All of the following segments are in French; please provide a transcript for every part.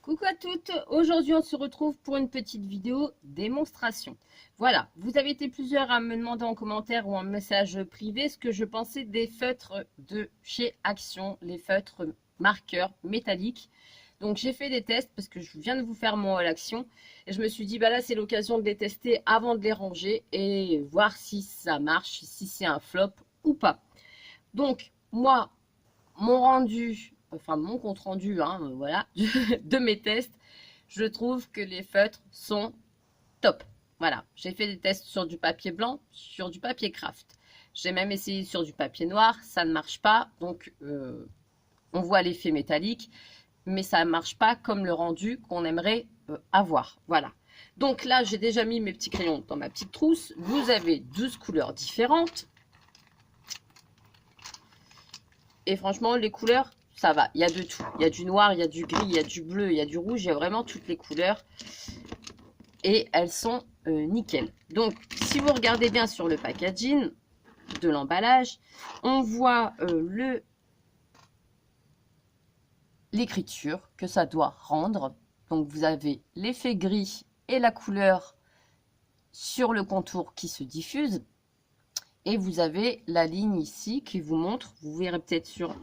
Coucou à toutes, aujourd'hui on se retrouve pour une petite vidéo démonstration. Voilà, vous avez été plusieurs à me demander en commentaire ou en message privé ce que je pensais des feutres de chez Action, les feutres marqueurs métalliques. Donc j'ai fait des tests parce que je viens de vous faire mon haul Action et je me suis dit bah là c'est l'occasion de les tester avant de les ranger et voir si ça marche, si c'est un flop ou pas. Donc moi, mon rendu, enfin mon compte rendu, voilà, de mes tests, je trouve que les feutres sont top. Voilà, j'ai fait des tests sur du papier blanc, sur du papier craft. J'ai même essayé sur du papier noir, ça ne marche pas. Donc, on voit l'effet métallique, mais ça ne marche pas comme le rendu qu'on aimerait avoir. Voilà. Donc là, j'ai déjà mis mes petits crayons dans ma petite trousse. Vous avez 12 couleurs différentes. Et franchement, les couleurs, ça va. Il y a de tout. Il y a du noir, il y a du gris, il y a du bleu, il y a du rouge. Il y a vraiment toutes les couleurs. Et elles sont nickel. Donc, si vous regardez bien sur le packaging de l'emballage, on voit l'écriture que ça doit rendre. Donc, vous avez l'effet gris et la couleur sur le contour qui se diffuse. Et vous avez la ligne ici qui vous montre, vous verrez peut-être sur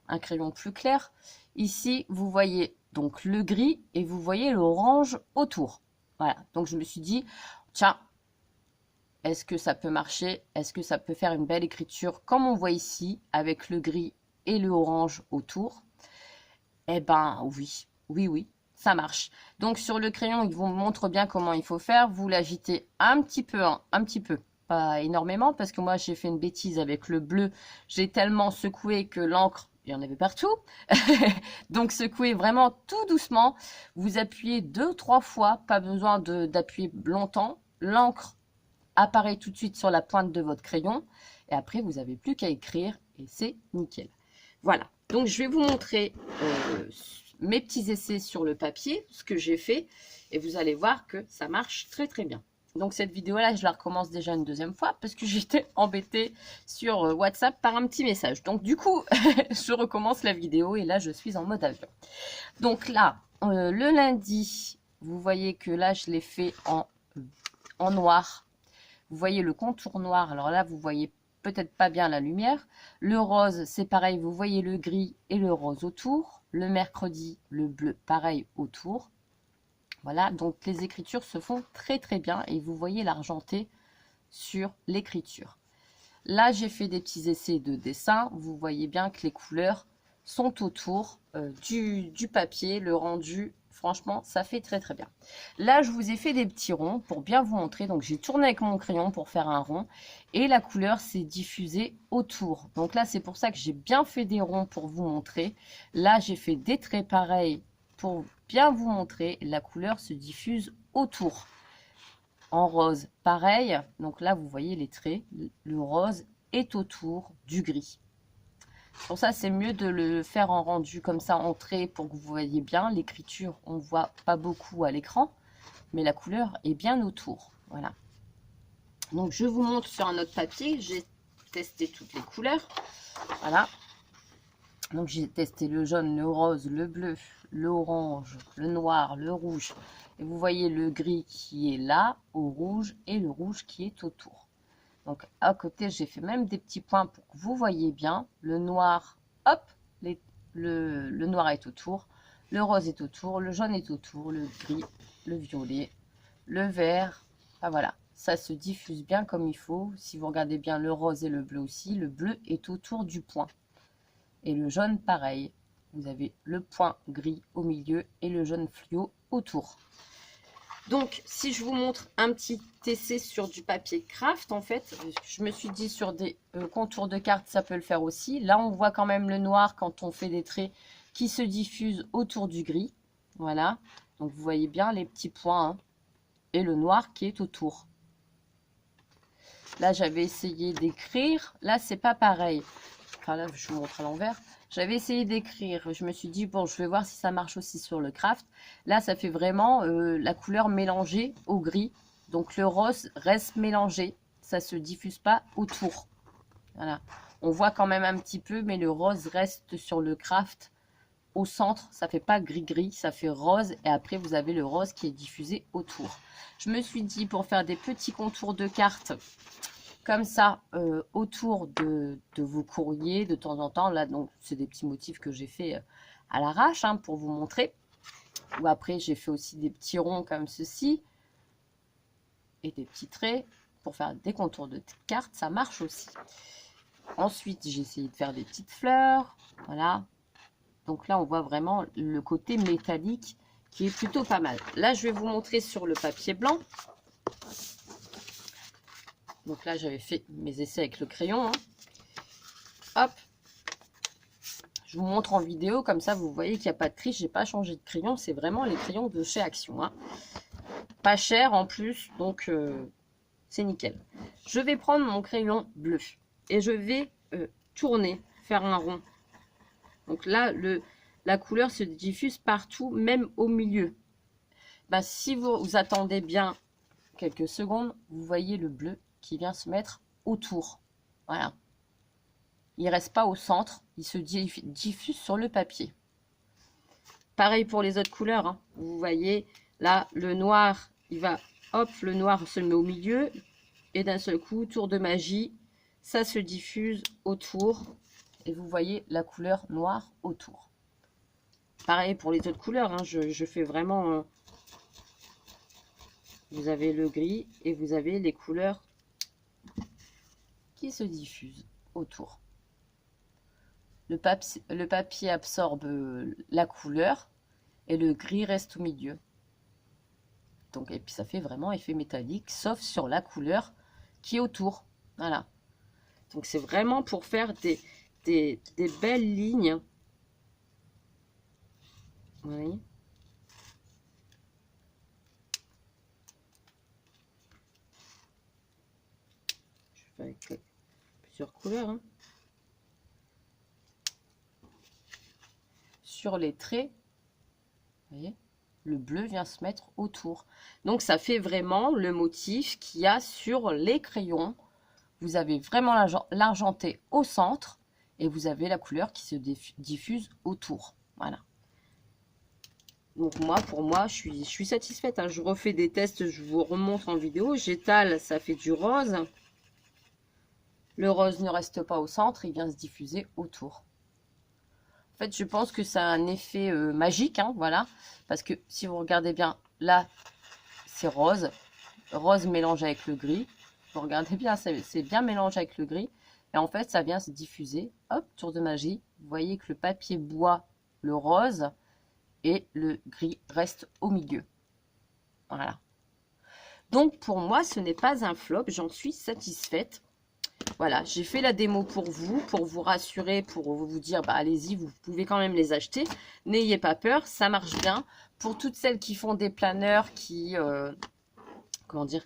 un crayon plus clair. Ici, vous voyez donc le gris et vous voyez l'orange autour. Voilà, donc je me suis dit, tiens, est-ce que ça peut marcher? Est-ce que ça peut faire une belle écriture comme on voit ici avec le gris et le orange autour? Eh ben oui, oui, ça marche. Donc sur le crayon, il vous montre bien comment il faut faire. Vous l'agitez un petit peu, pas énormément parce que moi j'ai fait une bêtise avec le bleu. J'ai tellement secoué que l'encre, il y en avait partout. Donc secouez vraiment tout doucement. Vous appuyez 2-3 fois, pas besoin d'appuyer longtemps. L'encre apparaît tout de suite sur la pointe de votre crayon. Et après, vous n'avez plus qu'à écrire et c'est nickel. Voilà, donc je vais vous montrer mes petits essais sur le papier, ce que j'ai fait. Et vous allez voir que ça marche très très bien. Donc cette vidéo-là, je la recommence déjà une deuxième fois parce que j'étais embêtée sur WhatsApp par un petit message. Donc du coup, je recommence la vidéo et là, je suis en mode avion. Donc là, le lundi, vous voyez que là, je l'ai fait en noir. Vous voyez le contour noir. Alors là, vous voyez peut-être pas bien la lumière. Le rose, c'est pareil. Vous voyez le gris et le rose autour. Le mercredi, le bleu, pareil autour. Voilà, donc les écritures se font très très bien et vous voyez l'argenté sur l'écriture. Là, j'ai fait des petits essais de dessin. Vous voyez bien que les couleurs sont autour du papier. Le rendu, franchement, ça fait très très bien. Là, je vous ai fait des petits ronds pour bien vous montrer. Donc, j'ai tourné avec mon crayon pour faire un rond et la couleur s'est diffusée autour. Donc là, c'est pour ça que j'ai bien fait des ronds pour vous montrer. Là, j'ai fait des traits pareils pour bien vous montrer. La couleur se diffuse autour. En rose, pareil. Donc là, vous voyez les traits. Le rose est autour du gris. Pour ça, c'est mieux de le faire en rendu comme ça, en trait, pour que vous voyez bien. L'écriture, on ne voit pas beaucoup à l'écran, mais la couleur est bien autour. Voilà. Donc, je vous montre sur un autre papier. J'ai testé toutes les couleurs. Voilà. Donc, j'ai testé le jaune, le rose, le bleu, l'orange, le noir, le rouge. Et vous voyez le gris qui est là, au rouge, et le rouge qui est autour. Donc, à côté, j'ai fait même des petits points pour que vous voyez bien. Le noir, hop, le noir est autour. Le rose est autour, le jaune est autour, le gris, le violet, le vert. Ah, voilà, ça se diffuse bien comme il faut. Si vous regardez bien le rose et le bleu aussi, le bleu est autour du point. Et le jaune, pareil. Vous avez le point gris au milieu et le jaune fluo autour. Donc, si je vous montre un petit essai sur du papier craft, en fait, je me suis dit sur des contours de cartes, ça peut le faire aussi. Là, on voit quand même le noir quand on fait des traits qui se diffusent autour du gris. Voilà. Donc, vous voyez bien les petits points et le noir qui est autour. Là, j'avais essayé d'écrire. Là, c'est pas pareil. Enfin, là, je vous montre à l'envers. J'avais essayé d'écrire. Je me suis dit, bon, je vais voir si ça marche aussi sur le craft. Là, ça fait vraiment la couleur mélangée au gris. Donc, le rose reste mélangé. Ça ne se diffuse pas autour. Voilà. On voit quand même un petit peu, mais le rose reste sur le craft au centre, ça fait pas gris-gris, ça fait rose. Et après, vous avez le rose qui est diffusé autour. Je me suis dit, pour faire des petits contours de cartes, comme ça, autour de vos courriers, de temps en temps. Là, donc, c'est des petits motifs que j'ai fait à l'arrache, hein, pour vous montrer. Ou après, j'ai fait aussi des petits ronds comme ceci. Et des petits traits pour faire des contours de cartes, ça marche aussi. Ensuite, j'ai essayé de faire des petites fleurs. Voilà. Donc là, on voit vraiment le côté métallique qui est plutôt pas mal. Là, je vais vous montrer sur le papier blanc. Donc là, j'avais fait mes essais avec le crayon. Hein. Hop. Je vous montre en vidéo, comme ça, vous voyez qu'il n'y a pas de triche. J'ai pas changé de crayon. C'est vraiment les crayons de chez Action. Hein. Pas cher en plus, donc c'est nickel. Je vais prendre mon crayon bleu et je vais tourner, faire un rond. Donc là, la couleur se diffuse partout, même au milieu. Bah, si vous attendez bien quelques secondes, vous voyez le bleu qui vient se mettre autour. Voilà. Il ne reste pas au centre, il se diffuse sur le papier. Pareil pour les autres couleurs. Hein. Vous voyez, là, le noir, il va, hop, le noir se met au milieu. Et d'un seul coup, tour de magie, ça se diffuse autour. Et vous voyez la couleur noire autour. Pareil pour les autres couleurs. Hein. Je fais vraiment... vous avez le gris et vous avez les couleurs qui se diffusent autour. Le papier absorbe la couleur et le gris reste au milieu. Donc, et puis ça fait vraiment effet métallique, sauf sur la couleur qui est autour. Voilà. Donc c'est vraiment pour faire des belles lignes. Vous voyez ? Je fais avec plusieurs couleurs. Hein. Sur les traits, vous voyez, le bleu vient se mettre autour. Donc ça fait vraiment le motif qu'il y a sur les crayons. Vous avez vraiment l'argenté au centre et vous avez la couleur qui se diffuse autour. Voilà. Donc moi, pour moi, je suis satisfaite. Hein. Je refais des tests, je vous remontre en vidéo. J'étale, ça fait du rose. Le rose ne reste pas au centre, il vient se diffuser autour. En fait, je pense que ça a un effet magique, hein, voilà. Parce que si vous regardez bien, là, c'est rose. Rose mélangé avec le gris. Vous regardez bien, c'est bien mélangé avec le gris. Et en fait, ça vient se diffuser. Hop, tour de magie. Vous voyez que le papier boit le rose et le gris reste au milieu. Voilà. Donc, pour moi, ce n'est pas un flop. J'en suis satisfaite. Voilà, j'ai fait la démo pour vous rassurer, pour vous dire, bah allez-y, vous pouvez quand même les acheter. N'ayez pas peur, ça marche bien. Pour toutes celles qui font des planeurs, qui, comment dire,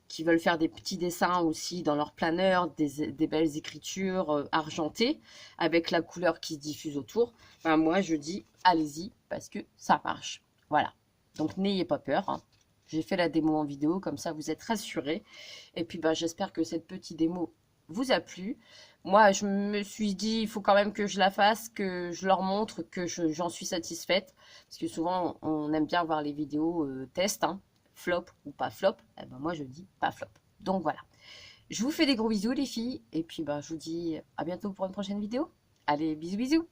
qui veulent faire des petits dessins aussi dans leur planeur, des belles écritures argentées, avec la couleur qui se diffuse autour, ben moi je dis, allez-y, parce que ça marche. Voilà, donc n'ayez pas peur, hein. J'ai fait la démo en vidéo, comme ça vous êtes rassurés. Et puis ben, j'espère que cette petite démo vous a plu. Moi, je me suis dit, il faut quand même que je la fasse, que je leur montre que j'en suis satisfaite. Parce que souvent, on aime bien voir les vidéos test, hein, flop ou pas flop. Eh ben, moi, je dis pas flop. Donc voilà. Je vous fais des gros bisous, les filles. Et puis, ben, je vous dis à bientôt pour une prochaine vidéo. Allez, bisous, bisous.